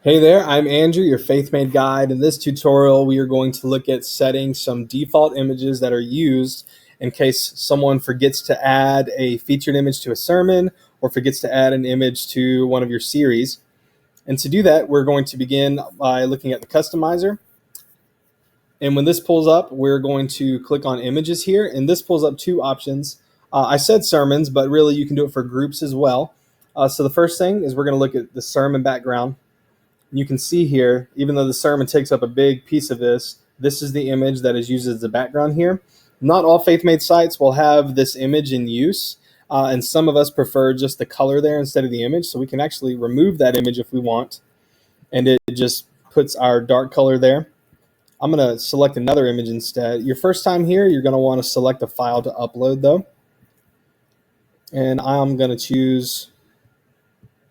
Hey there, I'm Andrew, your Faith-Made Guide. In this tutorial, we are going to look at setting some default images that are used in case someone forgets to add a featured image to a sermon or forgets to add an image to one of your series. And to do that, we're going to begin by looking at the customizer. And when this pulls up, we're going to click on images here, and this pulls up two options. I said sermons, but really you can do it for groups as well. So the first thing is we're going to look at the sermon background. You can see here, even though the sermon takes up a big piece of this, this is the image that is used as the background here. Not all Faith-Made sites will have this image in use, and some of us prefer just the color there instead of the image, so we can actually remove that image if we want, and it just puts our dark color there. I'm going to select another image instead. Your first time here, you're going to want to select a file to upload, though, and I'm going to choose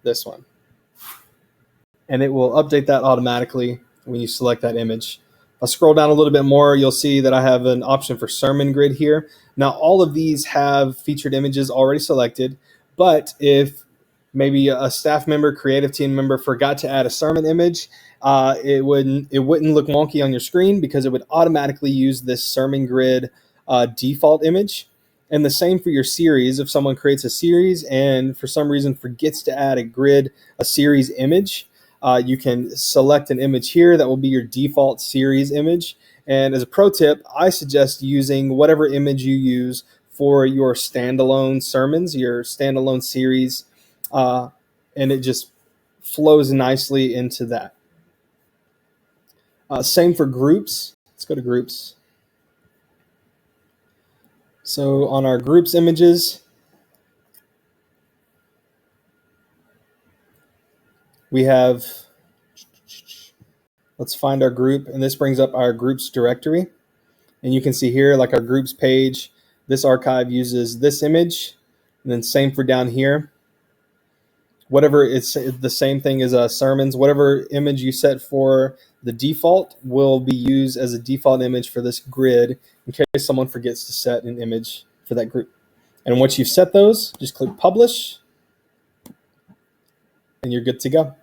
this one. And it will update that automatically when you select that image. I'll scroll down a little bit more. You'll see that I have an option for sermon grid here. Now, all of these have featured images already selected, but if maybe a staff member, creative team member forgot to add a sermon image, it wouldn't look wonky on your screen because it would automatically use this sermon grid default image. And the same for your series. If someone creates a series and for some reason forgets to add a series image, you can select an image here that will be your default series image. And as a pro tip, I suggest using whatever image you use for your standalone sermons, your standalone series, and it just flows nicely into that. Same for groups. Let's go to groups. So on our groups images, we have, let's find our group, and this brings up our groups directory. And you can see here, like our groups page, this archive uses this image, and then same for down here. Whatever, it's the same thing as sermons. Whatever image you set for the default will be used as a default image for this grid in case someone forgets to set an image for that group. And once you've set those, just click publish, and you're good to go.